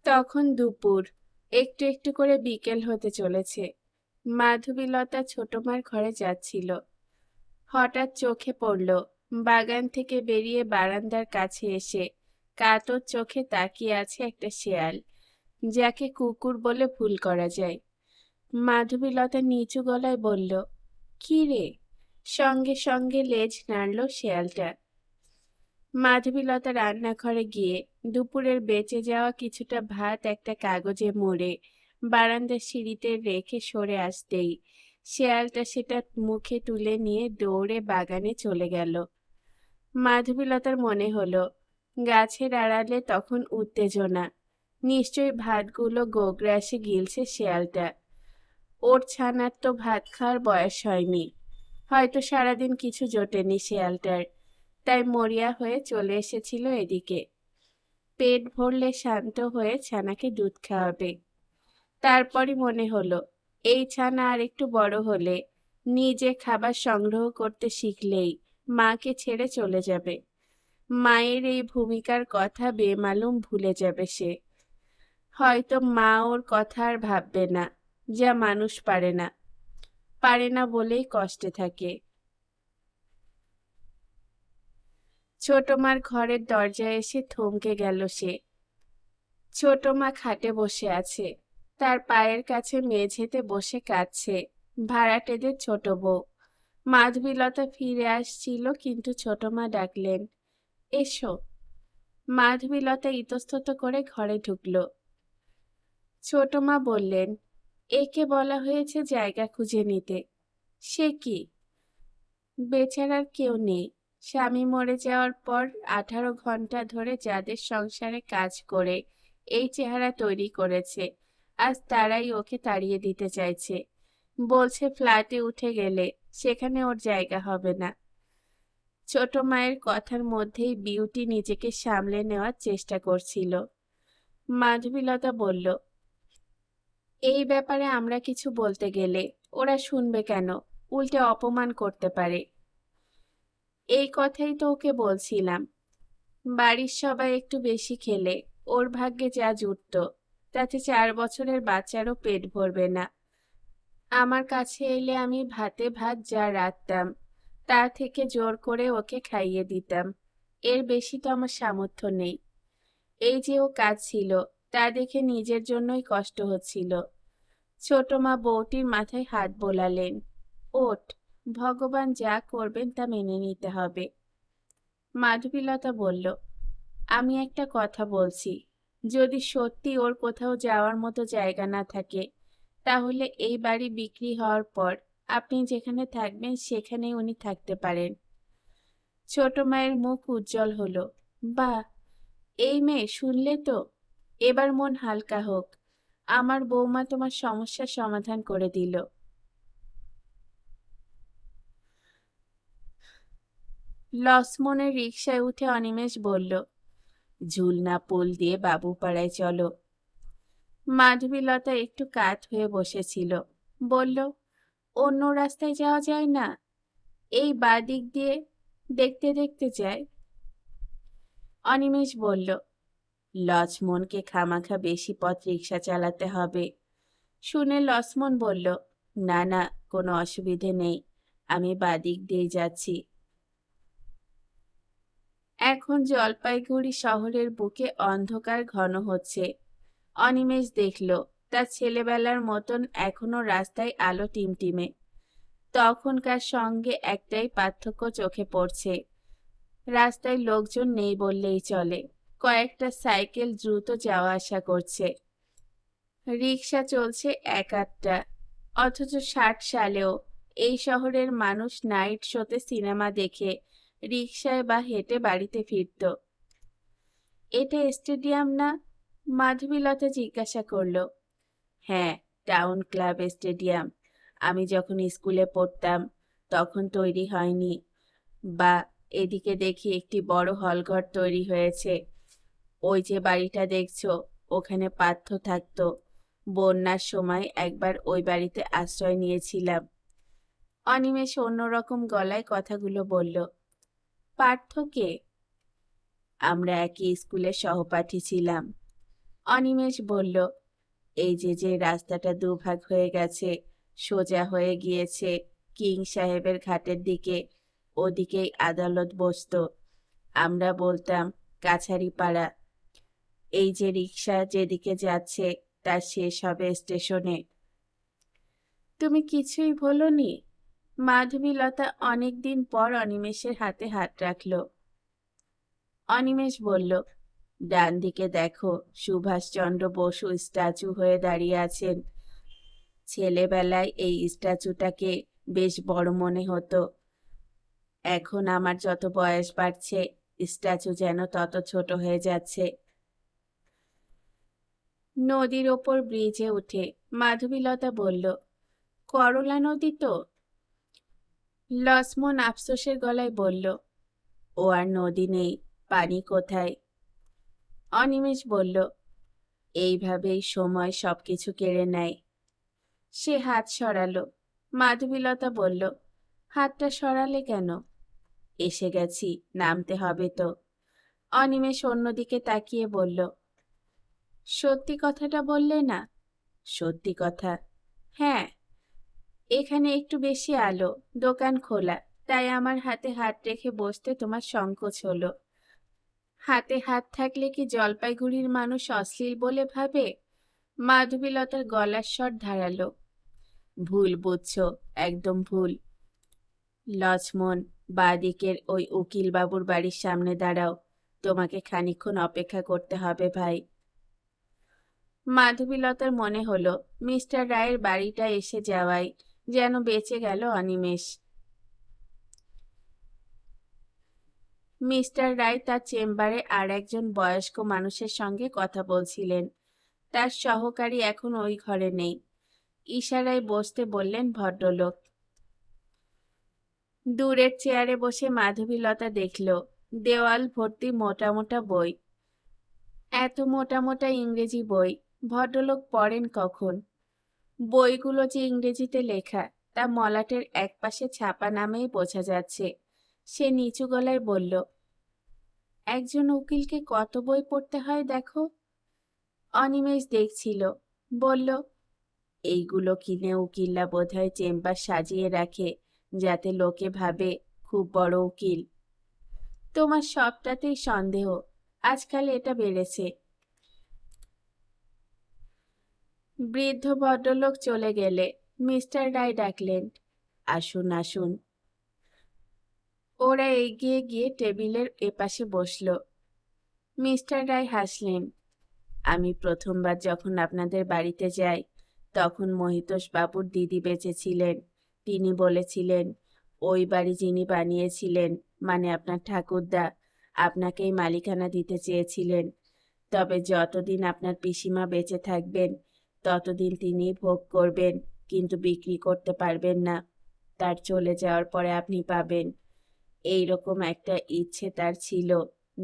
তখন দুপুর, একটু একটু করে বিকেল হতে চলেছে। মাধবীলতা ছোট মার ঘরে যাচ্ছিল। হঠাৎ চোখে পড়ল, বাগান থেকে বেরিয়ে বারান্দার কাছে এসে কাতর চোখে তাকিয়ে আছে একটা শেয়াল, যাকে কুকুর বলে ভুল করা যায়। মাধবীলতা নিচু গলায় বলল, কি রে? সঙ্গে সঙ্গে লেজ নাড়ল শেয়ালটা। মাধবীলতা রান্নাঘরে গিয়ে দুপুরের বেঁচে যাওয়া কিছুটা ভাত একটা কাগজে মুড়ে বারান্দার সিঁড়িতে রেখে সরে আসতেই শেয়ালটা সেটা মুখে তুলে নিয়ে দৌড়ে বাগানে চলে গেল। মাধবীলতার মনে হলো গাছের আড়ালে তখন উত্তেজনা, নিশ্চয়ই ভাতগুলো গোগ্রাসে গিলছে শেয়ালটা। ওর ছানার তো ভাত খাওয়ার বয়স হয়নি, হয়তো সারাদিন কিছু জোটেনি শেয়ালটার, তাই মরিয়া হয়ে চলে এসেছিল এদিকে। পেট ভরলে শান্ত হয়ে ছানাকে দুধ খাওয়াবে। তারপরই মনে হলো এই ছানা আর একটু বড় হলে, নিজে খাবার সংগ্রহ করতে শিখলেই মাকে ছেড়ে চলে যাবে। মায়ের এই ভূমিকার কথা বেমালুম ভুলে যাবে সে। হয়তো মা ওর কথা আর ভাববে না, যা মানুষ পারে না, পারে না বলেই কষ্টে থাকে। ছোট মার ঘরের দরজায় এসে থমকে গেল সে। ছোট মা খাটে বসে আছে, তার পায়ের কাছে মেঝেতে বসে কাঁদছে ভাড়াটেদের ছোট বউ। মাধবীলতা ফিরে আসছিল, কিন্তু ছোট মা ডাকলেন, এসো। মাধবীলতা ইতস্তত করে ঘরে ঢুকল। ছোট মা বললেন, একে বলা হয়েছে জায়গা খুঁজে নিতে। সে কি? বেচারার কেউ নেই। স্বামী মরে যাওয়ার পর 18 ঘন্টা ধরে যাদের সংসারে কাজ করে এই চেহারা তৈরি করেছে, আজ তারাই ওকে তাড়িয়ে দিতে চাইছে। বলছে ফ্ল্যাটে উঠে গেলে সেখানে ওর জায়গা হবে না। ছোট মায়ের কথার মধ্যেই বিউটি নিজেকে সামলে নেওয়ার চেষ্টা করছিল। মাধবীলতা বলল, এই ব্যাপারে আমরা কিছু বলতে গেলে ওরা শুনবে কেন? উল্টে অপমান করতে পারে। এই কথাই তো ওকে বলছিলাম। বাড়ির সবাই একটু বেশি খেলে ওর ভাগ্যে যা জুটত, তাতে 4 বছরের বাচ্চারও পেট ভরবে না। আমার কাছে এলে আমি ভাতে ভাত যা রাখতাম, তা থেকে জোর করে ওকে খাইয়ে দিতাম। এর বেশি তো আমার সামর্থ্য নেই। এই যে ও কাঁদছিল, তা দেখে নিজের জন্যই কষ্ট হচ্ছিল। ছোট মা বউটির মাথায় হাত বোলালেন, ওঠ, ভগবান যা করবেন তা মেনে নিতে হবে। মাধবীলতা বলল, আমি একটা কথা বলছি, যদি সত্যি ওর কোথাও যাওয়ার মতো জায়গা না থাকে, তাহলে এই বাড়ি বিক্রি হওয়ার পর আপনি যেখানে থাকবেন সেখানেই উনি থাকতে পারেন। ছোট মায়ের মুখ উজ্জ্বল হলো। বাহ, এই মেয়ে শুনলে তো, এবার মন হালকা হোক। আমার বৌমা তোমার সমস্যার সমাধান করে দিল। লসমনের রিকশায় উঠে অনিমেষ বলল, ঝুলনা পোল দিয়ে বাবুপাড়ায় চলো। মাধবীলতা একটু কাত হয়ে বসেছিল, বলল, অন্য রাস্তায় যাওয়া যায় না? এই বাদিক দিয়ে দেখতে দেখতে যায়। অনিমেষ বলল, লক্ষ্মণকে খামাখা বেশি পথ রিক্সা চালাতে হবে। শুনে লক্ষ্মণ বলল, না না, কোনো অসুবিধে নেই, আমি বাদিক দিয়ে যাচ্ছি। এখন জলপাইগুড়ি শহরের বুকে অন্ধকার ঘন হচ্ছে। অনিমেষ দেখল তার ছেলেবেলার মতন এখনো রাস্তায় আলো টিমটিমে। তখনকার সঙ্গে একটাই পার্থক্য চোখে পড়ছে, রাস্তায় লোকজন নেই বললেই চলে। কয়েকটা সাইকেল দ্রুত যাওয়া আসা করছে। রিক্সা চলছে এক আধটা। অথচ 60 সালেও এই শহরের মানুষ নাইট শোতে সিনেমা দেখে রিক্সায় বা হেঁটে বাড়িতে ফিরত। এটা স্টেডিয়াম না? মাধবীলতা জিজ্ঞাসা করল। হ্যাঁ, টাউন ক্লাব স্টেডিয়াম। আমি যখন স্কুলে পড়তাম তখন তৈরি হয়নি। বা এদিকে দেখি একটি বড় হলঘর তৈরি হয়েছে। ওই যে বাড়িটা দেখছো, ওখানে পার্থ থাকতো। বন্যার সময় একবার ওই বাড়িতে আশ্রয় নিয়েছিলাম। অনিমেষ অন্যরকম গলায় কথাগুলো বলল। পার্থ কে? আমরা একই স্কুলের সহপাঠী ছিলাম। অনিমেষ বলল, এই যে যে রাস্তাটা দুভাগ হয়ে গেছে, সোজা হয়ে গিয়েছে কিং সাহেবের ঘাটের দিকে, ওদিকেই আদালত বসতো। আমরা বলতাম কাছারিপাড়া। এই যে রিক্সা যেদিকে যাচ্ছে তার শেষ হবে স্টেশনে। তুমি কিছুই বলনি? মাধবীলতা অনেকদিন পর অনিমেষের হাতে হাত রাখল। অনিমেষ বলল, ডান দিকে দেখো, সুভাষচন্দ্র বসু স্ট্যাচু হয়ে দাঁড়িয়ে আছেন। ছেলেবেলায় এই স্ট্যাচুটাকে বেশ বড় মনে হতো। এখন আমার যত বয়স বাড়ছে, স্ট্যাচু যেন তত ছোট হয়ে যাচ্ছে। নদীর ওপর ব্রিজে উঠে মাধবীলতা বলল, করলা নদী তো? লক্ষ্মণ আফসোসের গলায় বলল, ও আর নদী নেই, পানি কোথায়? অনিমেষ বলল, এইভাবেই সময় সবকিছু কেড়ে নেয়। সে হাত সরালো। মাধবীলতা বলল, হাতটা সরালে কেন? এসে গেছি, নামতে হবে তো। অনিমেষ অন্যদিকে তাকিয়ে বলল, সত্যি কথাটা বললে না? সত্যি কথা? হ্যাঁ। এখানে একটু বেশি আলো, দোকান খোলা, তাই আমার হাতে হাত রেখে বসতে তোমার সংকোচ হলো। হাতে হাত থাকলে কি জলপাইগুড়ির মানুষ অশ্লীল বলে ভাবে? মাধবীলতার গলার স্বর ধারালো। ভুল বুঝছো, একদম ভুল। লক্ষ্মণ, বাদিকের ওই উকিল বাবুর বাড়ির সামনে দাঁড়াও, তোমাকে খানিকক্ষণ অপেক্ষা করতে হবে ভাই। মাধবীলতার মনে হলো মিস্টার রায়ের বাড়িটা এসে যাওয়াই যেন বেঁচে গেল অনিমেষ। মিস্টার রায় তার চেম্বারে আর একজন বয়স্ক মানুষের সঙ্গে কথা বলছিলেন। তার সহকারী এখন ওই ঘরে নেই। ইশারায় বসতে বললেন ভদ্রলোক। দূরের চেয়ারে বসে মাধবীলতা দেখল দেওয়াল ভর্তি মোটা মোটা বই। এত মোটা মোটা ইংরেজি বই ভদ্রলোক পড়েন কখন? বইগুলো যে ইংরেজিতে লেখা তা মলাটের একপাশে ছাপা নামেই বোঝা যাচ্ছে। সে নিচু গলায় বলল, একজন উকিলকে কত বই পড়তে হয় দেখো। অনিমেষ দেখছিল, বলল, এইগুলো কিনে উকিলরা বোধহয় চেম্বার সাজিয়ে রাখে, যাতে লোকে ভাবে খুব বড় উকিল। তোমার সবটাতেই সন্দেহ, আজকাল এটা বেড়েছে। বৃদ্ধ ভদ্রলোক চলে গেলে মিস্টার রায় ডাকলেন, আসুন আসুন। ওরা এগিয়ে গিয়ে টেবিলের এপাশে বসল। মিস্টার রায় হাসলেন, আমি প্রথমবার যখন আপনাদের বাড়িতে যাই তখন মহিতোষ বাবুর দিদি বেঁচে ছিলেন। তিনি বলেছিলেন, ওই বাড়ি যিনি বানিয়েছিলেন, মানে আপনার ঠাকুরদা, আপনাকেই মালিকানা দিতে চেয়েছিলেন। তবে যতদিন আপনার পিসিমা বেঁচে থাকবেন ততদিন তিনি ভোগ করবেন, কিন্তু বিক্রি করতে পারবেন না। তার চলে যাওয়ার পরে আপনি পাবেন। এই রকম একটা ইচ্ছে তার ছিল,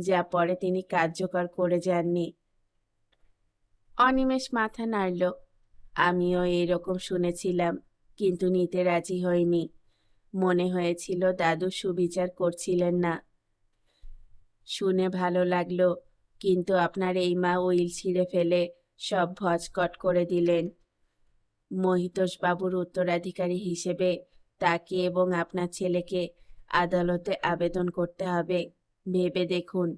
যা পরে তিনি কার্যকর করে যাননি। অনিমেষ মাথা নাড়ল। আমিও এইরকম শুনেছিলাম, কিন্তু নিতে রাজি হইনি। মনে হয়েছিল দাদু সুবিচার করছিলেন না। শুনে ভালো লাগলো, কিন্তু আপনার এই মা উইল ছিঁড়ে ফেলে সব ভজকট করে দিলেন। মহিতোষ বাবুর উত্তরাধিকারী হিসেবে তাকে এবং আপনার ছেলেকে আদালতে আবেদন করতে হবে। ভেবে দেখুন,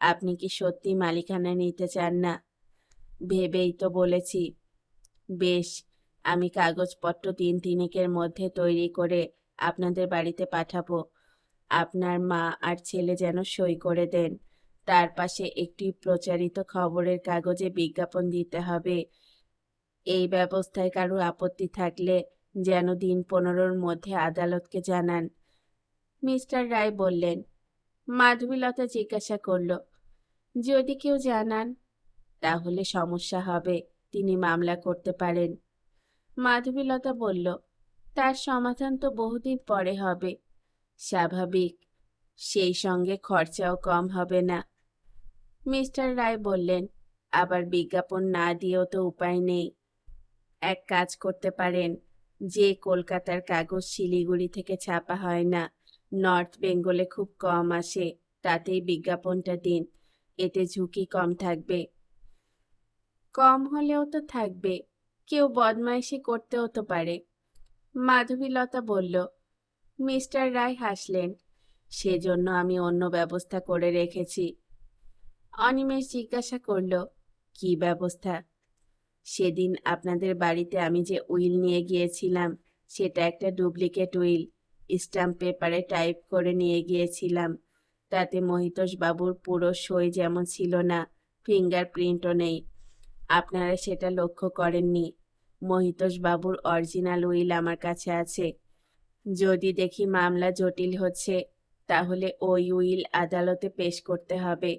আপনি কি সত্যি মালিকানা নিতে চান না? ভেবেই তো বলেছি। বেশ, আমি কাগজপত্র 3 দিনের মধ্যে তৈরি করে আপনাদের বাড়িতে পাঠাবো। আপনার মা আর ছেলে যেন সই করে দেন। তার পাশে একটি প্রচারিত খবরের কাগজে বিজ্ঞাপন দিতে হবে। এই ব্যবস্থায় কারো আপত্তি থাকলে যেন দিন 15-র মধ্যে আদালতকে জানান। মিস্টার রায় বললেন। মাধবীলতা জিজ্ঞাসা করল, যদি কেউ জানান? তাহলে সমস্যা হবে, তিনি মামলা করতে পারেন। মাধবীলতা বলল, তার সমাধান তো বহুদিন পরে হবে। স্বাভাবিক, সেই সঙ্গে খরচাও কম হবে না। মিস্টার রায় বললেন, আবার বিজ্ঞাপন না দিয়েও তো উপায় নেই। এক কাজ করতে পারেন, যে কলকাতার কাগজ শিলিগুড়ি থেকে ছাপা হয় না, নর্থ বেঙ্গলে খুব কম আসে, তাতেই বিজ্ঞাপনটা দিন। এতে ঝুঁকি কম থাকবে। কম হলেও তো থাকবে, কেউ বদমাইশি করতেও তো পারে। মাধবীলতা বলল। মিস্টার রায় হাসলেন। সেজন্য আমি অন্য ব্যবস্থা করে রেখেছি। অনিমেষ জিজ্ঞাসা করল, কি ব্যবস্থা? সেদিন আপনাদের বাড়িতে আমি যে উইল নিয়ে গিয়েছিলাম, সেটা একটা ডুপ্লিকেট উইল। স্ট্যাম্প পেপারে টাইপ করে নিয়ে গিয়েছিলাম। তাতে মহিতোষ বাবুর পুরো সই যেমন ছিল না, ফিঙ্গারপ্রিন্টও নেই। আপনারা সেটা লক্ষ্য করেননি। মহিতোষ বাবুর অরিজিনাল উইল আমার কাছে আছে। যদি দেখি মামলা জটিল হচ্ছে, তাহলে ওই উইল আদালতে পেশ করতে হবে।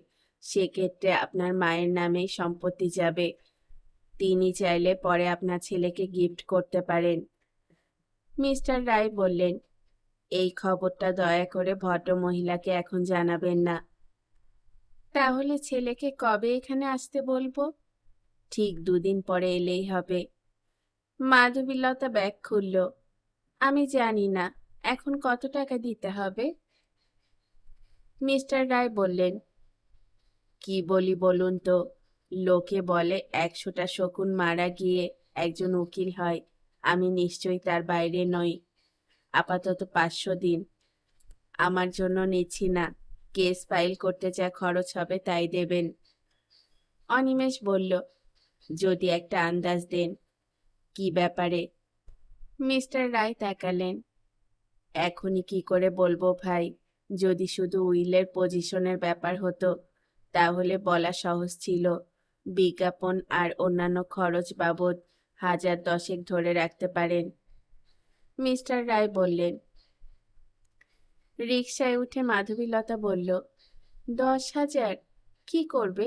সেক্ষেত্রে আপনার মায়ের নামেই সম্পত্তি যাবে। তিনি চাইলে পরে আপনার ছেলেকে গিফট করতে পারেন। মিস্টার রায় বললেন, এই খবরটা দয়া করে ভদ্র মহিলাকে এখন জানাবেন না। তাহলে ছেলেকে কবে এখানে আসতে বলবো? ঠিক 2 দিন পরে এলেই হবে। মাধবীলতা ব্যাগ খুলল। আমি জানি না এখন কত টাকা দিতে হবে। মিস্টার রায় বললেন, কি বলি বলুন তো? লোকে বলে 100টা শকুন মারা গিয়ে একজন উকিল হয়। আমি নিশ্চয়ই তার বাইরে নই। আপাতত 500 দিন। আমার জন্য নিচ্ছি না, কেস ফাইল করতে যা খরচ হবে তাই দেবেন। অনিমেষ বলল, যদি একটা আন্দাজ দেন। কি ব্যাপারে? মিস্টার রায় তাকালেন। এখনই কি করে বলবো ভাই? যদি শুধু উইলের পজিশনের ব্যাপার হতো, তাহলে বলা সহজ ছিল। বিজ্ঞাপন আর অন্যান্য খরচ বাবদ 1000 ধরে রাখতে পারেন। মিস্টার রায় বললেন। রিকশায় উঠে মাধবীলতা বলল, 10,000? কি করবে?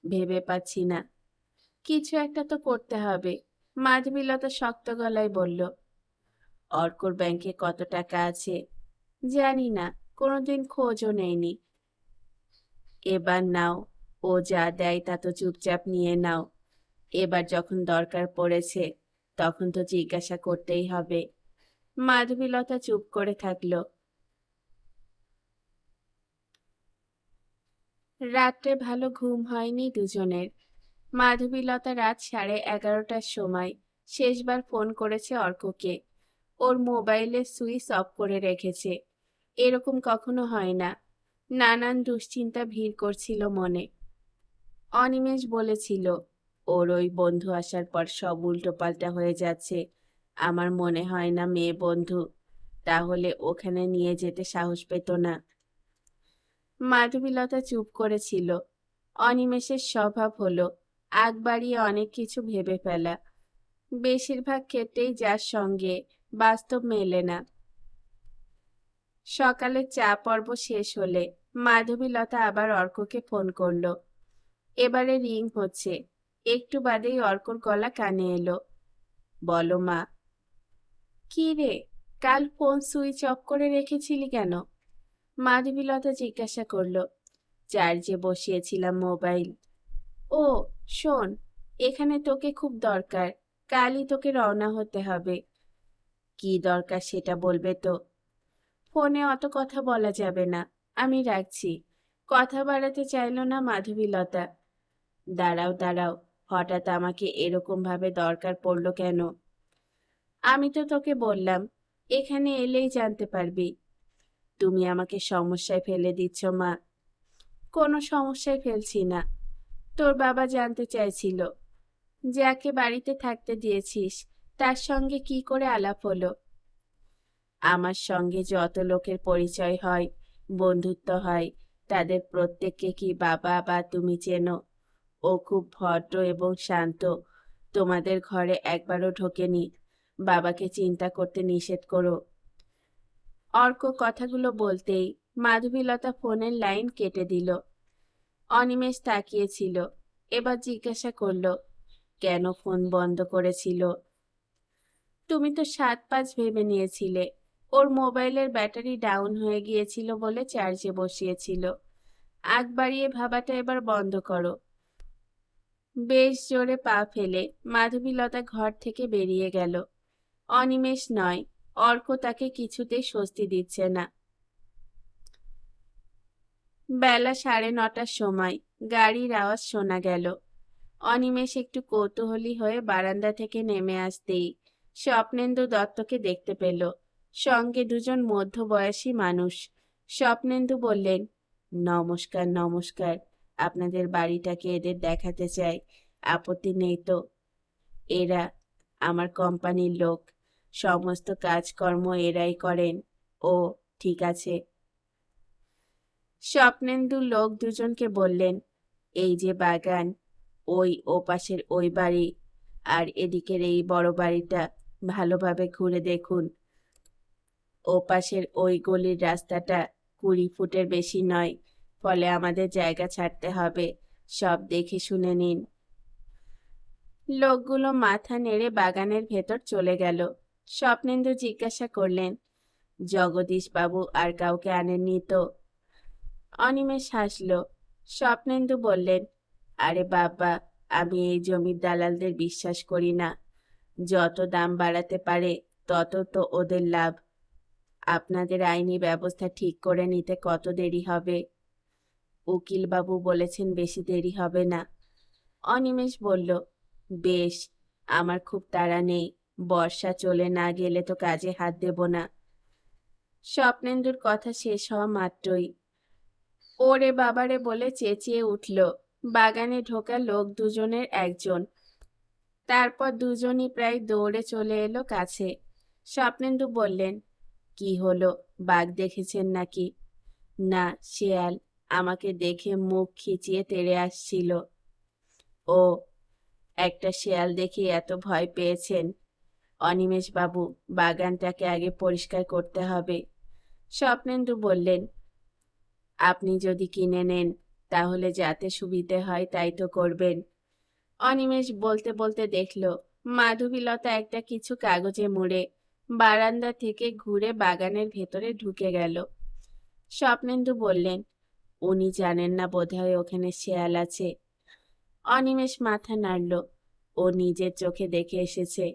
ভেবে পাচ্ছি না। কিছু একটা তো করতে হবে। মাধবীলতা শক্ত গলায় বলল, অর্কর ব্যাংকে কত টাকা আছে? জানি না, কোনোদিন খোঁজও নেয়নি। এবার নাও, ও যা দেয় তা তো চুপচাপ নিয়ে নাও। এবার যখন দরকার পড়েছে, তখন তো জিজ্ঞাসা করতেই হবে। মাধবীলতা চুপ করে থাকলো। রাত্রে ভালো ঘুম হয়নি দুজনের। মাধবীলতা রাত 11:30টার সময় শেষবার ফোন করেছে অর্ককে। ওর মোবাইলে সুইচ অফ করে রেখেছে। এরকম কখনো হয় না। নানান দুশ্চিন্তা ভিড় করছিল মনে। অনিমেষ বলেছিল, ওর ওই বন্ধু আসার পর সব উল্টোপাল্টা হয়ে যাচ্ছে। আমার মনে হয় না মেয়ে বন্ধু, তাহলে ওখানে নিয়ে যেতে সাহস পেত না। মাধবীলতা চুপ করেছিল। অনিমেষের স্বভাব হলো আগ বাড়িয়ে অনেক কিছু ভেবে ফেলা। বেশিরভাগ ক্ষেত্রেই যার সঙ্গে বাস্তব মেলে না। সকালে চা পর্ব শেষ হলে মাধবীলতা আবার অর্ককে ফোন করলো। এবারে রিং হচ্ছে। একটু বাদেই অর্কর গলা কানে এলো। বলো মা। কি রে, কাল ফোন সুইচ অফ করে রেখেছিলি কেন? মাধবীলতা জিজ্ঞাসা করলো। চার্জে বসিয়েছিলাম মোবাইল। ও শোন, এখানে তোকে খুব দরকার। কালই তোকে রওনা হতে হবে। কি দরকার সেটা বলবে তো? ফোনে অত কথা বলা যাবে না, আমি রাখছি। কথা বাড়াতে চাইল না মাধবীলতা। দাঁড়াও দাঁড়াও, হঠাৎ আমাকে এরকম ভাবে দরকার পড়লো কেন? আমি তো তোকে বললাম, এখানে এলেই জানতে পারবি। তুমি আমাকে সমস্যায় ফেলে দিচ্ছ মা। কোনো সমস্যায় ফেলছি না। তোর বাবা জানতে চাইছিল, যাকে বাড়িতে থাকতে দিয়েছিস তার সঙ্গে কি করে আলাপ হলো। আমার সঙ্গে যত লোকের পরিচয় হয়, বন্ধুত্ব হয়, তাদের প্রত্যেককে কি বাবা বা তুমি চেনো? ও খুব ভদ্র এবং শান্ত। তোমাদের ঘরে একবারও ঢোকেনি। বাবাকে চিন্তা করতে নিষেধ করো। অর্ক কথাগুলো বলতেই মাধবীলতা ফোনের লাইন কেটে দিল। অনিমেষ তাকিয়েছিল। এবার জিজ্ঞাসা করলো, কেন ফোন বন্ধ করেছিল? তুমি তো 7-5 ভেবে নিয়েছিলে। ওর মোবাইলের ব্যাটারি ডাউন হয়ে গিয়েছিল বলে চার্জে বসিয়েছিল। আগ বাড়িয়ে ভাবাটা এবার বন্ধ করো। বেশ জোরে পা ফেলে মাধবীলতা ঘর থেকে বেরিয়ে গেল। অনিমেষ নয়, অর্ক তাকে কিছুতেই স্বস্তি দিচ্ছে না। বেলা 9:30টার সময় গাড়ির আওয়াজ শোনা গেল। অনিমেষ একটু কৌতূহলী হয়ে বারান্দা থেকে নেমে আসতেই স্বপ্নেন্দু দত্তকে দেখতে পেল। সঙ্গে দুজন মধ্যবয়সী মানুষ। স্বপ্নেন্দু বললেন, নমস্কার নমস্কার, আপনাদের বাড়িটাকে এদের দেখাতে চাই, আপত্তি নেই তো? এরা আমার কোম্পানির লোক, সমস্ত কাজকর্ম এরাই করেন। ও ঠিক আছে। স্বপ্নেন্দু লোক দুজনকে বললেন, এই যে বাগান, ওই ওপাশের ওই বাড়ি, আর এদিকের এই বড় বাড়িটা ভালোভাবে ঘুরে দেখুন। ওপাশের ওই গলির রাস্তাটা 20 ফুটের বেশি নয়, ফলে আমাদের জায়গা ছাড়তে হবে। সব দেখে শুনে নিন। লোকগুলো মাথা নেড়ে বাগানের ভেতর চলে গেল। স্বপ্নেন্দু জিজ্ঞাসা করলেন, জগদীশ বাবু আর কাউকে আনেননি তো? অনিমেষ হাসল। স্বপ্নেন্দু বললেন, আরে বাবা, আমি এই জমির দালালদের বিশ্বাস করি না। যত দাম বাড়াতে পারে তত তো ওদের লাভ। আপনাদের আইনি ব্যবস্থা ঠিক করে নিতে কত দেরি হবে? উকিল বাবু বলেছেন বেশি দেরি হবে না। অনিমেষ বলল, বেশ, আমার খুব তাড়া নেই, বর্ষা চলে না গেলে তো কাজে হাত দেব না। স্বপ্নেন্দুর কথা শেষ হওয়া মাত্রই ওরে বাবারে বলে চেঁচিয়ে উঠল বাগানে ঢোকা লোক দুজনের একজন। তারপর দুজনই প্রায় দৌড়ে চলে এলো কাছে। স্বপ্নেন্দু বললেন, কি হলো, বাঘ দেখেছেন নাকি? না, শেয়াল, আমাকে দেখে মুখ খিচিয়ে তেড়ে আসছিল। ও, একটা শেয়াল দেখে এত ভয় পেয়েছেন? অনিমেষ বাবু, বাগানটাকে আগে পরিষ্কার করতে হবে। স্বপ্নেন্দু বললেন, আপনি যদি কিনে নেন তাহলে যাতে সুবিধে হয় তাই তো করবেন। অনিমেষ বলতে বলতে দেখল মাধবীলতা একটা কিছু কাগজে মুড়ে বারান্দা থেকে ঘুরে বাগানের ভেতরে ঢুকে গেল। স্বপ্নেন্দু বললেন, উনি জানেন না বোধহয় ওখানে শেয়াল আছে। অনিমেষ মাথা নাড়ল, ও নিজের চোখে দেখে এসেছে।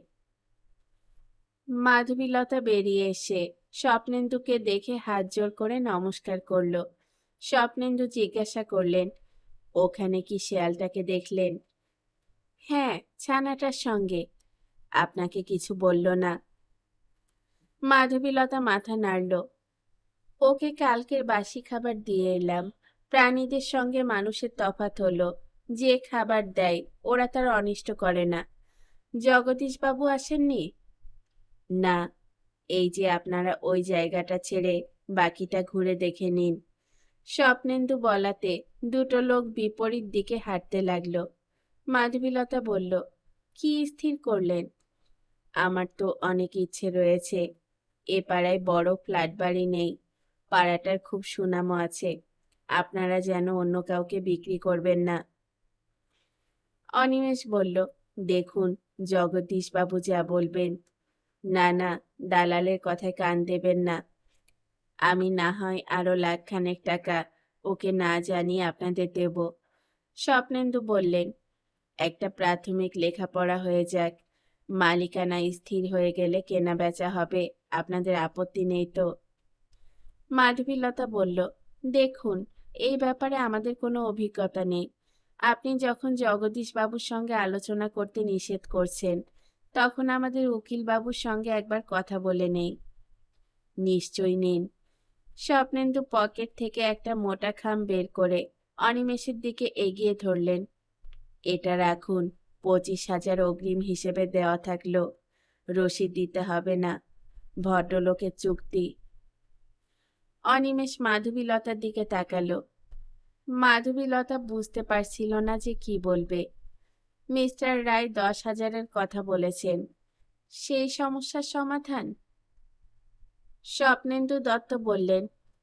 মাধবীলতা বেরিয়ে এসে স্বপ্নেন্দুকে দেখে হাত জোর করে নমস্কার করল। স্বপ্নেন্দু জিজ্ঞাসা করলেন, ওখানে কি শেয়ালটাকে দেখলেন? হ্যাঁ, ছানাটার সঙ্গে। আপনাকে কিছু বলল না? মাধবীলতা মাথা নাড়ল। ওকে কালকের বাসি খাবার দিয়ে এলাম। প্রাণীদের সঙ্গে মানুষের তফাৎ হলো, যে খাবার দেয় ওরা তার অনিষ্ট করে না। জগদীশ বাবু আসেননি? না, এই যে আপনারা ওই জায়গাটা ছেড়ে বাকিটা ঘুরে দেখে নিন। স্বপ্নেন্দু বলাতে দুটো লোক বিপরীত দিকে হাঁটতে লাগলো। মাধবীলতা বলল, কি স্থির করলেন? আমার তো অনেক ইচ্ছে রয়েছে। এ পাড়ায় বড় ফ্ল্যাট বাড়ি নেই, পাড়াটার খুব সুনামও আছে। আপনারা যেন অন্য কাউকে বিক্রি করবেন না। অনিমেষ বলল, দেখুন, জগদীশ বাবু যা বলবেন। না না, দালালের কথায় কান দেবেন না। আমি না হয় আরো 1,00,000 টাকা ওকে না জানিয়ে আপনাদের দেব। স্বপ্নেন্দু বললেন, একটা প্রাথমিক লেখাপড়া হয়ে যাক, মালিকানা স্থির হয়ে গেলে কেনা বেচা হবে। আপনাদের আপত্তি নেই তো? মাধবীলতা বলল, দেখুন, এই ব্যাপারে আমাদের কোনো অভিজ্ঞতা নেই। আপনি যখন জগদীশ বাবুর সঙ্গে আলোচনা করতে নিষেধ করছেন, তখন আমাদের উকিল বাবুর সঙ্গে একবার কথা বলে নেই। নিশ্চয়ই নিন। স্বপ্নেন্দু পকেট থেকে একটা মোটা খাম বের করে অনিমেষের দিকে এগিয়ে ধরলেন। এটা রাখুন, 25,000 অগ্রিম হিসেবে দেওয়া থাকলো, রসিদ দিতে হবে না, ভদ্রলোকের চুক্তি। অনিমেষ মাধবীলতার দিকে তাকালো। মাধবীলতা বুঝতে পারছিল না যে কি বলবে। মিস্টার রায় 10,000-এর কথা বলেছেন, সেই সমস্যার সমাধান? স্বপ্নেন্দু দত্ত বললেন,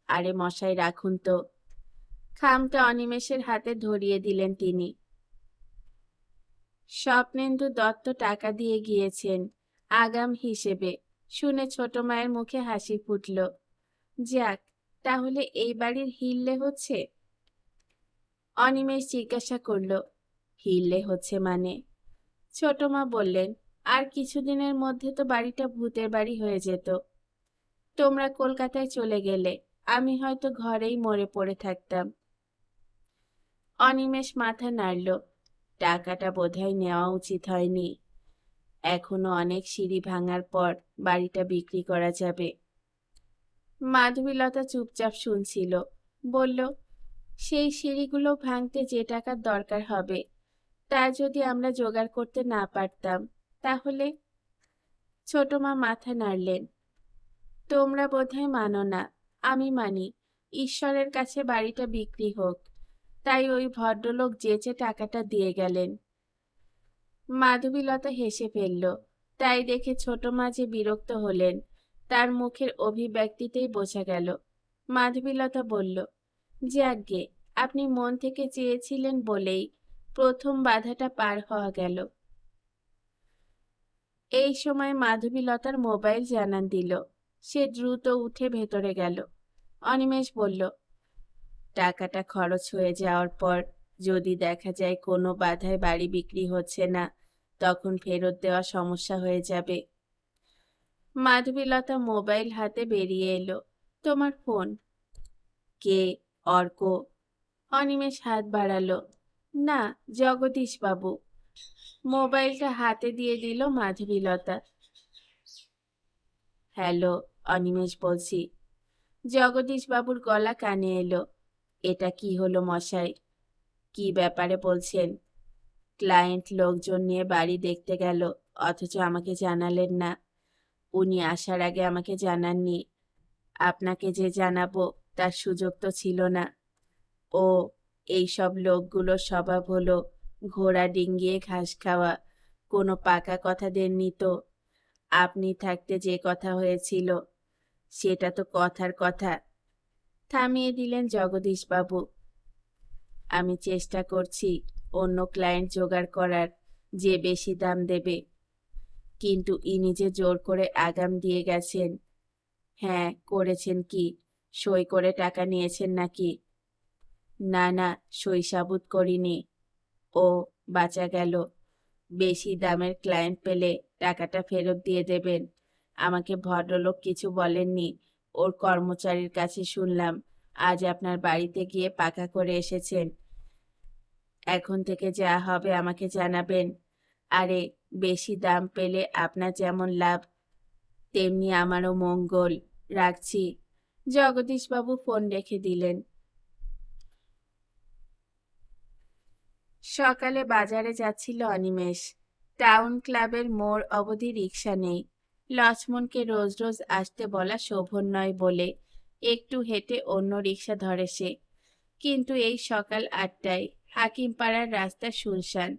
আরে মশাই, রাখুন তো। খামটা অনিমেষের হাতে ধরিয়ে দিলেন তিনি। স্বপ্নেন্দু দত্ত টাকা দিয়ে গিয়েছেন আগাম হিসেবে শুনে ছোট মায়ের মুখে হাসি ফুটল। যাক, তাহলে এই বাড়ির হিল্লে হচ্ছে? অনিমেষ জিজ্ঞাসা করল, হিল্লে হচ্ছে মানে? ছোট মা বললেন, আর কিছুদিনের মধ্যে তো বাড়িটা ভূতের বাড়ি হয়ে যেত। তোমরা কলকাতায় চলে গেলে আমি হয়তো ঘরেই মরে পড়ে থাকতাম। অনিমেষ মাথা নাড়ল। টাকাটা বোধহয় নেওয়া উচিত হয়নি। এখনো অনেক সিঁড়ি ভাঙার পর বাড়িটা বিক্রি করা যাবে। মাধবীলতা চুপচাপ শুনছিল। বলল, সেই সিঁড়িগুলো ভাঙতে যে টাকার দরকার হবে তা যদি আমরা জোগাড় করতে না পারতাম তাহলে? ছোট মা মাথা নাড়লেন। তোমরা বোধহয় মানো না, আমি মানি। ঈশ্বরের কাছে বাড়িটা বিক্রি হোক। তাই ওই ভদ্রলোক যেচে টাকাটা দিয়ে গেলেন। মাধবীলতা হেসে ফেলল। তাই দেখে ছোট মা যে বিরক্ত হলেন তার মুখের অভিব্যক্তিতেই বোঝা গেল। মাধবীলতা বলল, যাকগে, আপনি মন থেকে চেয়েছিলেন বলেই প্রথম বাধাটা পার হওয়া গেল। এই সময় মাধবীলতার মোবাইল জানান দিল। সে দ্রুত উঠে ভেতরে গেল। অনিমেষ বলল, টাকাটা খরচ হয়ে যাওয়ার পর যদি দেখা যায় কোনো বাধায় বাড়ি বিক্রি হচ্ছে না, তখন ফেরত দেওয়া সমস্যা হয়ে যাবে। মাধবীলতা মোবাইল হাতে বেরিয়ে এলো। তোমার ফোন। কে? অর্ক। অনিমেষ হাত বাড়ালো। না, জগদীশ বাবু। মোবাইলটা হাতে দিয়ে দিল মাধবীলতা। হ্যালো, অনিমেষ বলছি। জগদীশ বাবুর গলা কানে এলো। এটা কি হলো মশাই? কি ব্যাপারে বলছেন? ক্লায়েন্ট লোকজন নিয়ে বাড়ি দেখতে গেল, অথচ আমাকে জানালেন না। উনি আসার আগে আমাকে জানাননি। আপনাকে যে জানাবো তার সুযোগ তো ছিল না। ও, এইসব লোকগুলোর স্বভাব হলো ঘোড়া ডিঙ্গিয়ে ঘাস খাওয়া। কোনো পাকা কথা দেননি তো। আপনি থাকতে যে কথা হয়েছিল সেটা তো কথার কথা। থামিয়ে দিলেন জগদীশবাবু। আমি চেষ্টা করছি অন্য ক্লায়েন্ট জোগাড় করার, যে বেশি দাম দেবে। কিন্তু ইনি যে জোর করে আগাম দিয়ে গেছেন। হ্যাঁ, করেছেন কি? সই করে টাকা নিয়েছেন নাকি? না না, সই সাবুত করিনি। ও, বাঁচা গেল। বেশি দামের ক্লায়েন্ট পেলে টাকাটা ফেরত দিয়ে দেবেন। আমাকে ভদ্রলোক কিছু বলেননি। ওর কর্মচারীর কাছে শুনলাম আজ আপনার বাড়িতে গিয়ে পাকা করে এসেছেন। এখন থেকে যা হবে আমাকে জানাবেন। আরে, বেশি দাম পেলে আপনার যেমন লাভ তেমনি আমারও মঙ্গল। রাখছি। জগদীশবাবু ফোন রেখে দিলেন। সকালে বাজারে যাচ্ছিল অনিমেষ। টাউন ক্লাবের মোড় অবধি রিক্সা নেই। লক্ষ্মণকে রোজ রোজ আসতে বলা শোভন নয় বলে একটু হেঁটে অন্য রিক্সা ধরে সে। কিন্তু এই সকাল 8টায় হাকিমপাড়ার রাস্তা শুনশান।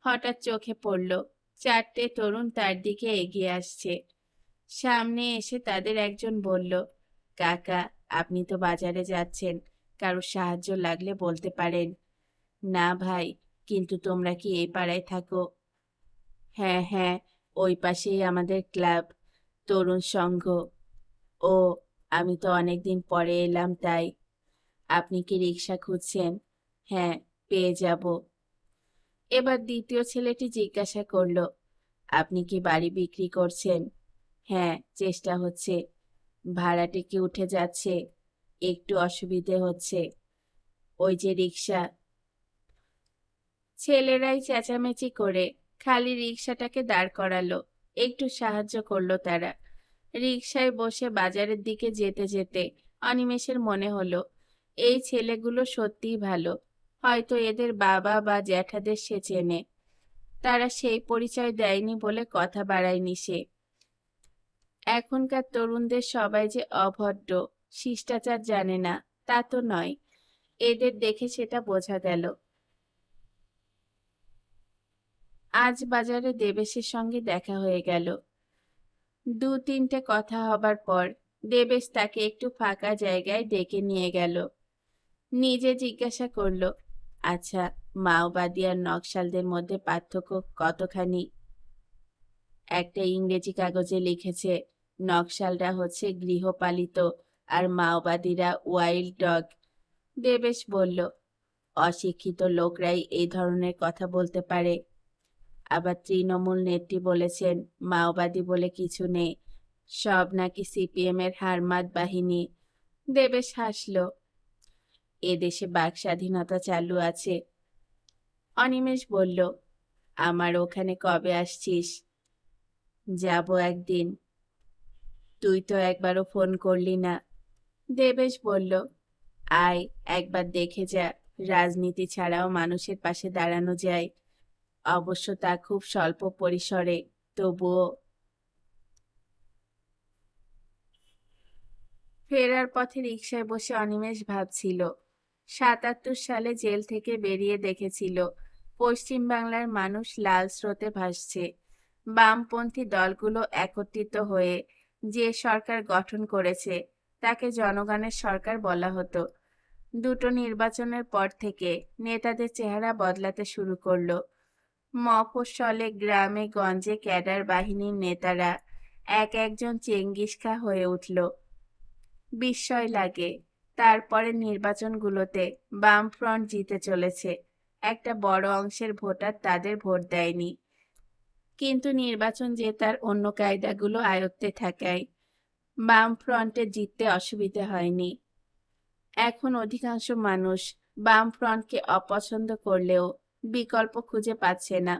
হঠাৎ চোখে পড়ল 4টে তরুণ তার দিকে এগিয়ে আসছে। সামনে এসে তাদের একজন বলল, কাকা, আপনি তো বাজারে যাচ্ছেন, কারো সাহায্য লাগলে বলতে পারেন। না ভাই, কিন্তু তোমরা কি এই পাড়ায় থাকো? হ্যাঁ হ্যাঁ, ওই পাশেই আমাদের ক্লাব, তরুণ সংঘ। ও, আমি তো অনেকদিন পরে এলাম তাই। আপনি কি রিক্সা খুঁজছেন? হ্যাঁ, পেয়ে যাব। এবার দ্বিতীয় ছেলেটি জিজ্ঞাসা করলো, আপনি কি বাড়ি বিক্রি করছেন? হ্যাঁ, চেষ্টা হচ্ছে। ভাড়াটে কি উঠে যাচ্ছে? একটু অসুবিধে হচ্ছে। ওই যে রিক্সা। ছেলেরাই চেঁচামেচি করে খালি রিক্সাটাকে দাঁড় করালো। একটু সাহায্য করলো তারা। রিক্সায় বসে বাজারের দিকে যেতে যেতে অনিমেষের মনে হলো এই ছেলেগুলো সত্যিই ভালো। হয়তো এদের বাবা বা জ্যাঠাদের সে চেনে। তারা সেই পরিচয় দেয়নি বলে কথা বাড়ায়নি সে। এখনকার তরুণদের সবাই যে অভদ্র, শিষ্টাচার জানে না তা তো নয়। এদের দেখে সেটা বোঝা গেল। আজ বাজারে দেবেশের সঙ্গে দেখা হয়ে গেল। 2-3টে কথা হবার পর দেবেশ তাকে একটু ফাঁকা জায়গায় ডেকে নিয়ে গেল। নিজে জিজ্ঞাসা করল, আচ্ছা, মাওবাদী আর নকশালদের মধ্যে পার্থক্য কতখানি? একটা ইংরেজি কাগজে লিখেছে নকশালরা হচ্ছে গৃহপালিত আর মাওবাদীরা ওয়াইল্ড ডগ। দেবেশ বলল, অশিক্ষিত লোকরাই এই ধরনের কথা বলতে পারে। আবার তৃণমূল নেত্রী বলেছেন মাওবাদী বলে কিছু নেই, সব নাকি সিপিএম এর হারমাদ বাহিনী। দেবেশ হাসল। এদেশে বাক স্বাধীনতা চালু আছে। অনিমেষ বলল, আমার ওখানে কবে আসছিস? যাব একদিন। তুই তো একবারও ফোন করলি না। দেবেশ বলল, আয়, একবার দেখে যা, রাজনীতি ছাড়াও মানুষের পাশে দাঁড়ানো যায়। অবশ্য তা খুব স্বল্প পরিসরে, তবুও। ফেরার পথে রিকশায় বসে অনিমেষ ভাবছিল, ৭৭ সালে জেল থেকে বেরিয়ে দেখেছিল পশ্চিম বাংলার মানুষ লাল স্রোতে ভাসছে। বামপন্থী দলগুলো একত্রিত হয়ে যে সরকার গঠন করেছে তাকে জনগণের সরকার বলা হতো। দুটো নির্বাচনের পর থেকে নেতাদের চেহারা বদলাতে শুরু করলো। মফস্বলে, গ্রামে গঞ্জে ক্যাডার বাহিনীর নেতারা এক একজন চেঙ্গিস খা হয়ে উঠল। বিস্ময় লাগে, তারপরে নির্বাচনগুলোতে বামফ্রন্ট জিতে চলেছে। একটা বড় অংশের ভোটার তাদের ভোট দেয়নি, কিন্তু নির্বাচন জেতার অন্য কায়দাগুলো আয়ত্তে থাকায় বামফ্রন্টে জিততে অসুবিধা হয়নি। এখন অধিকাংশ মানুষ বামফ্রন্টকে অপছন্দ করলেও বিকল্প খুঁজে পাচ্ছে না।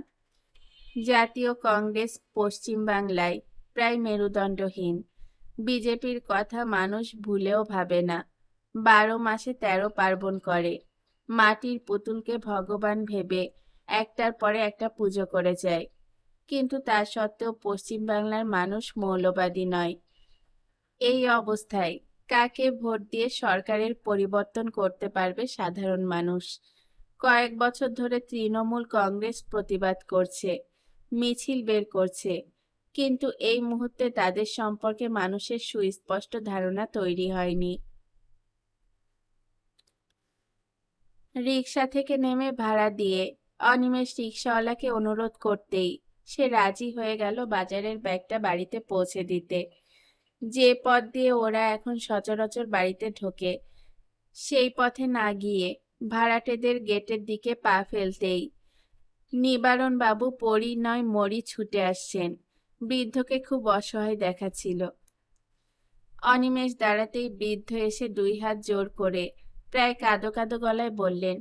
জাতীয় কংগ্রেস পশ্চিম বাংলায় প্রায় মেরুদণ্ডহীন। বিজেপির কথা মানুষ ভুলেও ভাবে না। ১২ মাসে ১৩ পার্বণ করে। মাটির পুতুলকে ভগবান ভেবে একটার পরে একটা পুজো করে যায়। কিন্তু তা সত্ত্বেও পশ্চিম বাংলার মানুষ মৌলবাদী নয়। এই অবস্থায় কাকে ভোট দিয়ে সরকারের পরিবর্তন করতে পারবে সাধারণ মানুষ? কয়েক বছর ধরে তৃণমূল কংগ্রেস প্রতিবাদ করছে, মিছিল বের করছে, কিন্তু এই মুহূর্তে তাদের সম্পর্কে মানুষের সুস্পষ্ট ধারণা তৈরি হয়নি। রিকশা থেকে নেমে ভাড়া দিয়ে অনিমেষ রিকশাওয়ালাকে অনুরোধ করতেই সে রাজি হয়ে গেল বাজারের ব্যাগটা বাড়িতে পৌঁছে দিতে। যে পথ দিয়ে ওরা এখন সচরাচর বাড়িতে ঢোকে, সেই পথে না গিয়ে ভাড়াটেদের গেটের দিকে পা ফেলতেই নিবারণ বাবু পড়ি নয় মরি ছুটে আসছেন। বৃদ্ধকে খুব অসহায় দেখাচ্ছিল। অনিমেষ দাঁড়াতেই বৃদ্ধ এসে ২ হাত জোর করে প্রায় কাঁদো কাঁদো গলায় বললেন,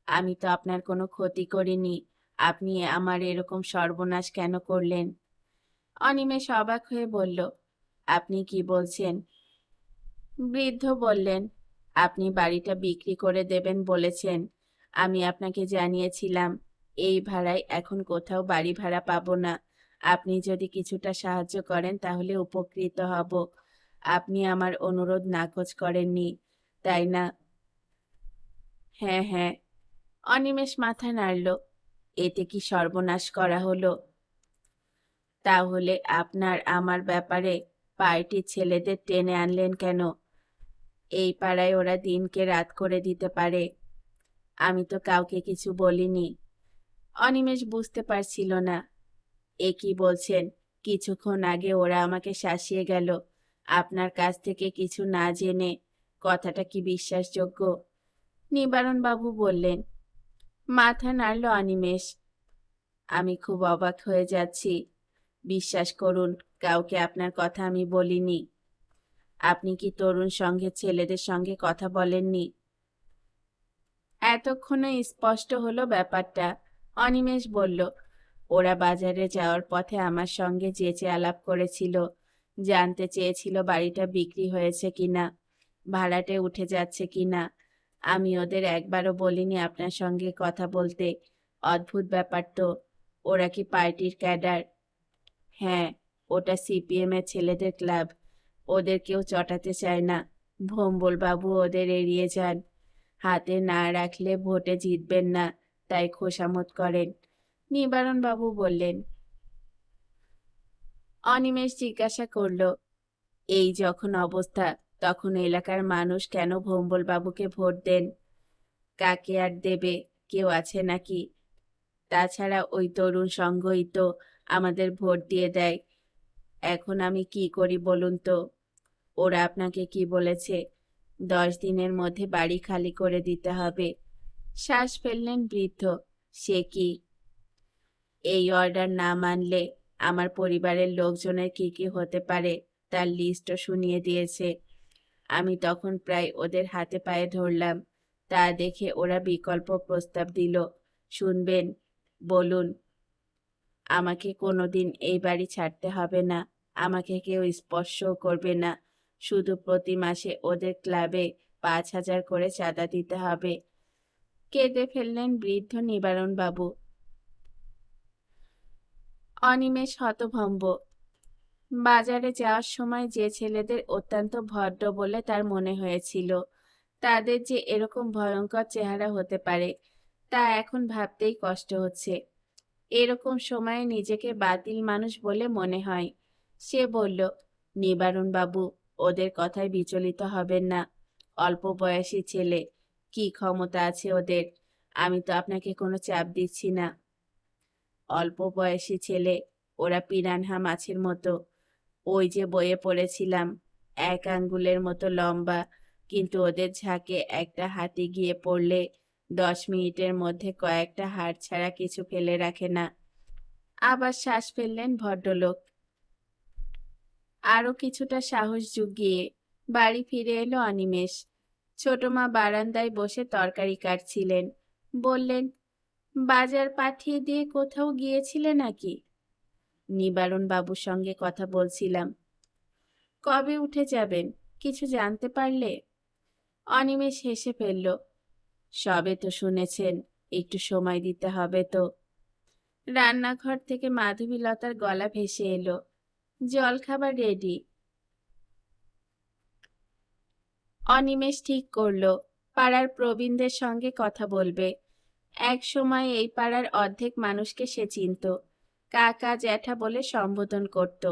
আমি তো আপনার কোনো ক্ষতি করিনি, আপনি আমার এরকম সর্বনাশ কেন করলেন? অনিমেষ অবাক হয়ে বলল, আপনি কি বলছেন? বৃদ্ধ বললেন, আপনি বাড়িটা বিক্রি করে দেবেন বলেছেন। আমি আপনাকে জানিয়েছিলাম এই ভাড়ায় এখন কোথাও বাড়ি ভাড়া পাবো না। আপনি যদি কিছুটা সাহায্য করেন তাহলে উপকৃত হব। আপনি আমার অনুরোধ নাকচ করেননি, তাই না? হ্যাঁ হ্যাঁ। অনিমেষ মাথা নাড়ল। এতে কি সর্বনাশ করা হলো? তাহলে আপনার আমার ব্যাপারে পার্টির ছেলেদের টেনে আনলেন কেন? এই পাড়ায় ওরা দিনকে রাত করে দিতে পারে। আমি তো কাউকে কিছু বলিনি। অনিমেষ বুঝতে পারছিল না। এ কি বলছেন? কিছুক্ষণ আগে ওরা আমাকে শাসিয়ে গেল, আপনার কাছ থেকে কিছু না জেনে। কথাটা কি বিশ্বাসযোগ্য? নিবারণ বাবু বললেন। মাথা নাড়ল অনিমেষ। আমি খুব অবাক হয়ে যাচ্ছি। বিশ্বাস করুন, কাউকে আপনার কথা আমি বলিনি। আপনি কি তরুণ সংঘের ছেলেদের সঙ্গে কথা বলেননি? এতক্ষণে স্পষ্ট হলো ব্যাপারটা। অনিমেষ বলল, ওরা বাজারে যাওয়ার পথে আমার সঙ্গে যেচে আলাপ করেছিল, জানতে চেয়েছিল বাড়িটা বিক্রি হয়েছে কিনা, ভাড়াটে উঠে যাচ্ছে কিনা। আমি ওদের একবারও বলিনি আপনার সঙ্গে কথা বলতে। অদ্ভুত ব্যাপার তো। ওরা কি পার্টির ক্যাডার? হ্যাঁ, ওটা সিপিএম এর ছেলেদের ক্লাব। ওদের কেউ চটাতে চায় না। ভোম্বল বাবু ওদের এড়িয়ে যান। হাতে না রাখলে ভোটে জিতবেন না, তাই খোশামত করেন। নিবারণ বাবু বললেন। অনিমেষ জিজ্ঞাসা করল, এই যখন অবস্থা, তখন এলাকার মানুষ কেন ভোম্বল বাবুকে ভোট দেন? কাকে আর দেবে? কেউ আছে নাকি? তাছাড়া ওই তরুণ সংঘই তো আমাদের ভোট দিয়ে দেয়। এখন আমি কি করি বলুন তো? ওরা আপনাকে কি বলেছে? 10 দিনের মধ্যে বাড়ি খালি করে দিতে হবে। শ্বাস ফেললেন বৃদ্ধ। সে কি? এই অর্ডার না মানলে আমার পরিবারের লোকজনের কি কি হতে পারে তার লিস্টও শুনিয়ে দিয়েছে। আমি তখন প্রায় ওদের হাতে পায়ে ধরলাম। তা দেখে ওরা বিকল্প প্রস্তাব দিল, শুনবেন? বলুন। আমাকে কোনোদিন এই বাড়ি ছাড়তে হবে না। আমাকে কেউ স্পর্শও করবে না। শুধু প্রতি মাসে ওদের ক্লাবে ৫,০০০ করে চাঁদা দিতে হবে। কেঁদে ফেললেন বৃদ্ধ নিবারণবাবু। অনিমেষ হতভম্ব। বাজারে যাওয়ার সময় যে ছেলেদের অত্যন্ত ভদ্র বলে তার মনে হয়েছিল, তাদের যে এরকম ভয়ঙ্কর চেহারা হতে পারে তা এখন ভাবতেই কষ্ট হচ্ছে। এরকম সময়ে নিজেকে বাতিল মানুষ বলে মনে হয়। সে বলল, নিবারণবাবু, ওদের কথায় বিচলিত হবেন না। অল্প বয়সী ছেলে, কি ক্ষমতা আছে ওদের? আমি তো আপনাকে কোনো চাপ দিচ্ছি না। অল্প বয়সী ছেলে, ওরা পিরানহা মাছের মতো। ওই যে বইয়ে পড়েছিলাম, ১ আঙ্গুলের মতো লম্বা, কিন্তু ওদের ঝাঁকে একটা হাতি গিয়ে পড়লে ১০ মিনিটের মধ্যে কয়েকটা হাড় ছাড়া কিছু ফেলে রাখে না। আবার শ্বাস ফেললেন ভদ্রলোক। আরো কিছুটা সাহস জুগিয়ে বাড়ি ফিরে এলো অনিমেষ। ছোট মা বারান্দায় বসে তরকারি কাটছিলেন। বললেন, বাজার পাঠিয়ে দিয়ে কোথাও গিয়েছিলে নাকি? নিবারণ বাবুর সঙ্গে কথা বলছিলাম। কবে উঠে যাবেন, কিছু জানতে পারলে? অনিমেষ হেসে ফেলল। সবে তো শুনেছেন, একটু সময় দিতে হবে তো। রান্নাঘর থেকে মাধবীলতার গলা ভেসে এলো, জলখাবার রেডি। অনিমেষ ঠিক করলো পাড়ার প্রবীণদের সঙ্গে কথা বলবে। এক সময় এই পাড়ার অর্ধেক মানুষকে সে চিনত, কাকা জ্যাঠা বলে সম্বোধন করত।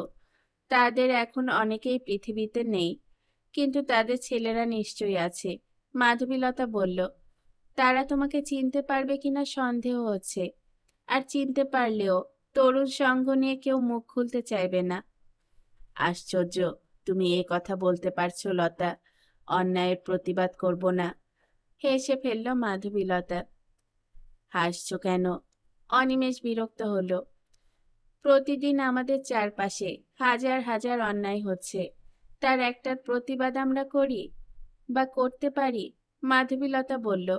তাদের এখন অনেকেই পৃথিবীতে নেই, কিন্তু তাদের ছেলেরা নিশ্চয়ই আছে। মাধবীলতা বলল, তারা তোমাকে চিনতে পারবে কিনা সন্দেহ হচ্ছে। আর চিনতে পারলেও তরুণ সঙ্গ নিয়ে কেউ মুখ খুলতে চাইবে না। আশ্চর্য, তুমি এ কথা বলতে পারছো লতা। অন্যায়ের প্রতিবাদ করব না। হেসে ফেলল মাধবীলতা। হাসছো কেন? অনিমেষ বিরক্ত হলো। প্রতিদিন আমাদের চারপাশে হাজার হাজার অন্যায় হচ্ছে, তার একটার প্রতিবাদ আমরা করি বা করতে পারি? মাধবীলতা বলল।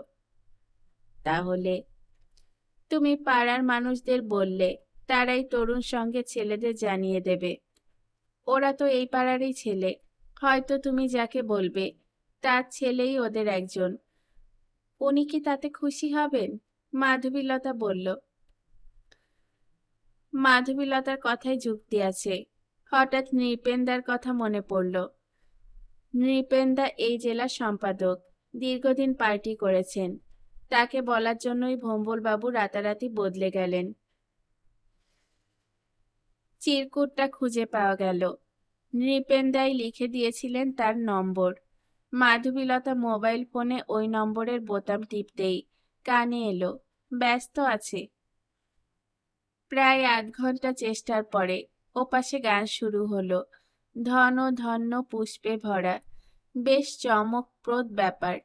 তাহলে তুমি পাড়ার মানুষদের বললে তারাই তরুণ সঙ্গে ছেলেদের জানিয়ে দেবে। ওরা তো এই পাড়ারই ছেলে। হয়তো তুমি যাকে বলবে তার ছেলেই ওদের একজন। উনি কি তাতে খুশি হবেন? মাধবীলতা বলল। মাধবীলতার কথায় যুক্তি আছে। হঠাৎ নৃপেন্দার কথা মনে পড়ল। নৃপেন্দা এই জেলার সম্পাদক, দীর্ঘদিন পার্টি করেছেন। তাকে বলার জন্যই ভম্বলবাবু রাতারাতি বদলে গেলেন। চিরকুটটা খুঁজে পাওয়া গেল। নৃপেন্দাই লিখে দিয়েছিলেন তার নম্বর। মাধবীলতা মোবাইল ফোনে ওই নম্বরের বোতাম টিপতেই কানে এলো, ব্যস্ত আছে। প্রায় ৮ ঘন্টা চেষ্টার পরে ওপাশে গান শুরু হলো, ধন ধন্য পুষ্পে ভরা। বেশ চমকপ্রদ ব্যাপার।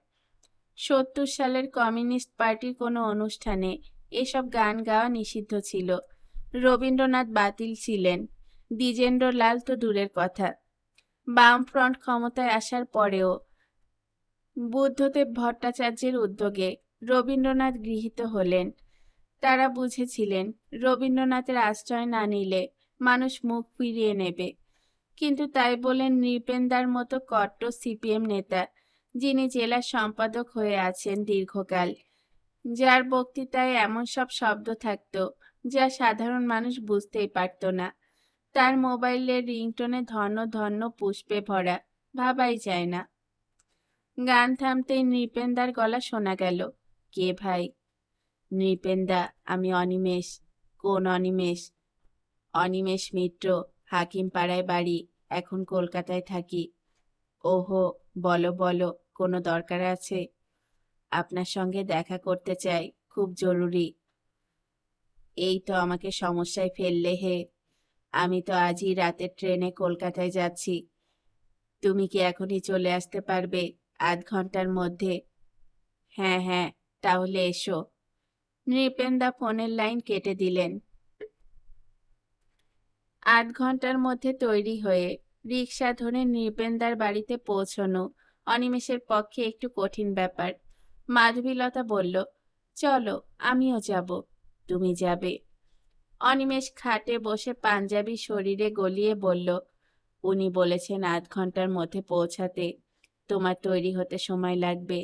৭০ সালের কমিউনিস্ট পার্টির কোনো অনুষ্ঠানে এসব গান গাওয়া নিষিদ্ধ ছিল। রবীন্দ্রনাথ বাতিল ছিলেন, দ্বিজেন্দ্রলাল তো দূরের কথা। বামফ্রন্ট ক্ষমতায় আসার পরেও বুদ্ধদেব ভট্টাচার্যের উদ্যোগে রবীন্দ্রনাথ গৃহীত হলেন। তারা বুঝেছিলেন রবীন্দ্রনাথের আশ্রয় না নিলে মানুষ মুখ ফিরিয়ে নেবে। কিন্তু তাই বলেন নৃপেন্দার মতো কট্টর সিপিএম নেতা, যিনি জেলার সম্পাদক হয়ে আছেন দীর্ঘকাল, যার বক্তৃতায় এমন সব শব্দ থাকত যা সাধারণ মানুষ বুঝতেই পারত না, তার মোবাইলের রিংটোনে ধন্য ধন্য পুষ্পে ভরা, ভাবাই যায় না। গান থামতেই নৃপেন্দার গলা শোনা গেল, কে ভাই? নৃপেন্দা, আমি অনিমেষ। কোন অনিমেষ? অনিমেষ মিত্র, হাকিম পাড়ায় বাড়ি, এখন কলকাতায় থাকি। ওহো, বলো বলো, কোনো দরকার আছে? আপনার সঙ্গে দেখা করতে চাই, খুব জরুরি। এই তো আমাকে সমস্যায় ফেললে হে। আমি তো আজই রাতের ট্রেনে কলকাতায় যাচ্ছি। তুমি কি এখনই চলে আসতে পারবে ৮ ঘন্টার মধ্যে? হ্যাঁ হ্যাঁ, তাহলে এসো। নৃপেন্দা ফোনের লাইন কেটে দিলেন। ৮ ঘন্টার মধ্যে তৈরি হয়ে রিকশা ধরে নৃপেন্দার বাড়িতে পৌঁছনো অনিমেষের পক্ষে একটু কঠিন ব্যাপার। মাধবীলতা বলল, চলো, আমিও যাব। তুমি যাবে? অনিমেষ খাটে বসে পাঞ্জাবি শরীরে গলিয়ে বলল, উনি বলেছেন ৮ ঘন্টার মধ্যে পৌঁছাতে। তোমার তৈরি হতে সময় লাগবে।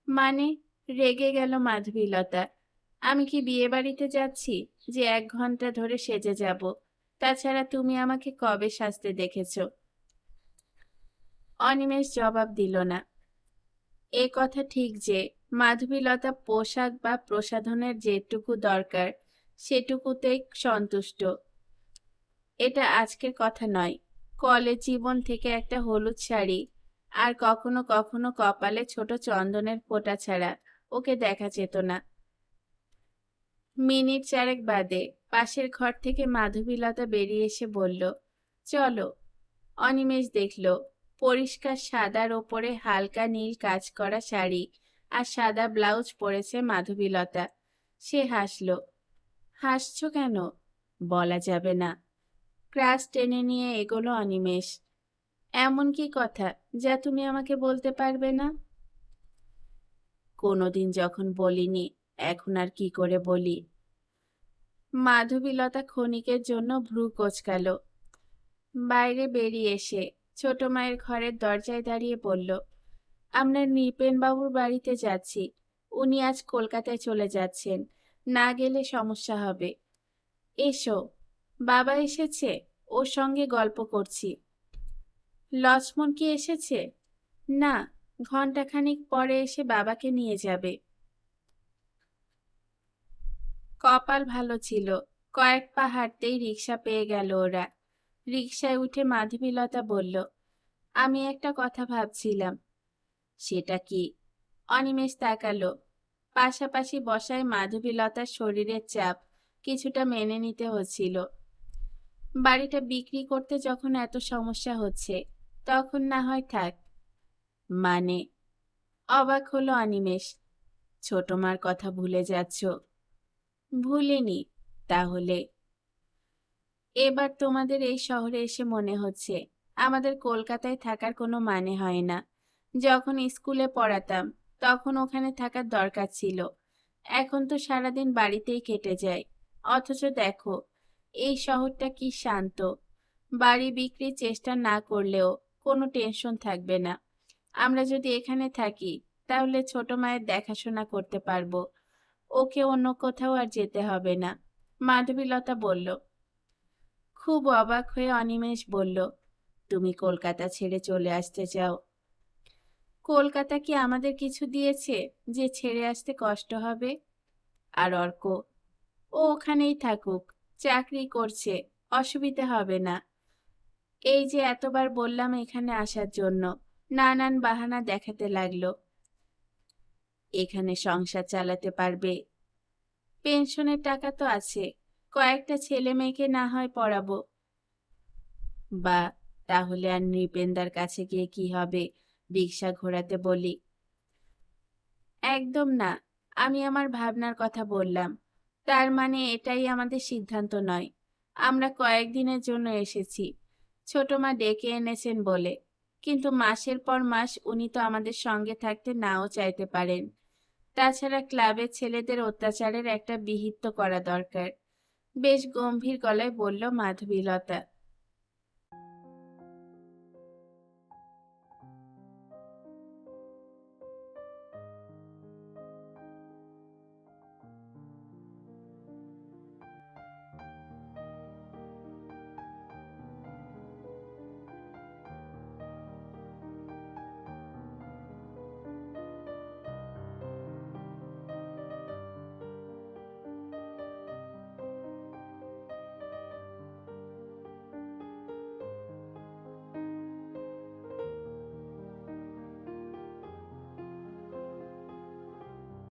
মানে? রেগে গেল মাধবীলতা। আমি কি বিয়ে বাড়িতে যাচ্ছি যে ১ ঘন্টা ধরে সেজে যাব? তাছাড়া তুমি আমাকে কবে সাজতে দেখেছ? অনিমেষ জবাব দিল না। এ কথা ঠিক যে মাধবীলতা পোশাক বা প্রসাধনের যেটুকু দরকার সেটুকুতেই সন্তুষ্ট। এটা আজকের কথা নয়। কলেজ জীবন থেকে একটা হলুদ শাড়ি আর কখনো কখনো কপালে ছোট চন্দনের ফোঁটা ছাড়া ওকে দেখা যেত না। মিনিট ৪ বাদে পাশের ঘর থেকে মাধবীলতা বেরিয়ে এসে বলল, চলো। অনিমেষ দেখল পরিষ্কার সাদার ওপরে হালকা নীল কাজ করা শাড়ি আর সাদা ব্লাউজ পরেছে মাধবীলতা। সে হাসল। হাসছো কেন? বলা যাবে না। ক্রাশ টেনে নিয়ে এগোলো অনিমেষ। এমন কি কথা যা তুমি আমাকে বলতে পারবে না? কোনোদিন যখন বলিনি, এখন আর কি করে বলি? মাধবীলতা ক্ষণিকের জন্য ভ্রু কোঁচকাল। বাইরে বেরিয়ে এসে ছোট মায়ের ঘরের দরজায় দাঁড়িয়ে বলল, আমরা নৃপেনবাবুর বাড়িতে যাচ্ছি। উনি আজ কলকাতায় চলে যাচ্ছেন। না গেলে সমস্যা হবে। এসো। বাবা এসেছে, ওর সঙ্গে গল্প করছি। লক্ষ্মণ কি এসেছে? না, ঘণ্টাখানিক পরে এসে বাবাকে নিয়ে যাবে। কপাল ভালো ছিল, কয়েক পা হাঁটতেই রিকশা পেয়ে গেল ওরা। রিকশায় উঠে মাধবীলতা বলল, আমি একটা কথা ভাবছিলাম। সেটা কি? অনিমেষ তাকালো। পাশাপাশি বসায় মাধবীলতার শরীরের চাপ কিছুটা মেনে নিতে হচ্ছিল। বাড়িটা বিক্রি করতে যখন এত সমস্যা হচ্ছে, তখন না হয় থাক। মানে? অবাক হলো অনিমেষ। ছোট মার কথা ভুলে যাচ্ছ? ভুলিনি। তাহলে? এবার তোমাদের এই শহরে এসে মনে হচ্ছে আমাদের কলকাতায় থাকার কোনো মানে হয় না। যখন স্কুলে পড়াতাম তখন ওখানে থাকার দরকার ছিল। এখন তো সারাদিন বাড়িতেই কেটে যায়। অথচ দেখো, এই শহরটা কি শান্ত। বাড়ি বিক্রির চেষ্টা না করলেও কোনো টেনশন থাকবে না। আমরা যদি এখানে থাকি তাহলে ছোট মায়ের দেখাশোনা করতে পারবো। ওকে অন্য কোথাও আর যেতে হবে না। মাধবীলতা বলল। খুব অবাক হয়ে অনিমেষ বলল, তুমি কলকাতা ছেড়ে চলে আসতে চাও? কলকাতা কি আমাদের কিছু দিয়েছে যে ছেড়ে আসতে কষ্ট হবে? আর অর্ক, ও ওখানেই থাকুক, চাকরি করছে, অসুবিধা হবে না। এই যে এতবার বললাম এখানে আসার জন্য, নানান বাহানা দেখাতে লাগলো। এখানে সংসার চালাতে পারবে? পেনশনের টাকা তো আছে, কয়েকটা ছেলে মেয়েকে না হয় পড়াবো। বা, তাহলে আর নৃপেন্দার কাছে গিয়ে কি হবে? রিকশা ঘোরাতে বলি? একদম না। আমি আমার ভাবনার কথা বললাম। তার মানে এটাই আমাদের সিদ্ধান্ত নয়। আমরা কয়েকদিনের জন্য এসেছি, ছোট মা ডেকে এনেছেন বলে। কিন্তু মাসের পর মাস উনি তো আমাদের সঙ্গে থাকতে নাও চাইতে পারেন। তাছাড়া ক্লাবের ছেলেদের অত্যাচারের একটা বিহিত করা দরকার। বেশ গম্ভীর গলায় বলল মাধবীলতা।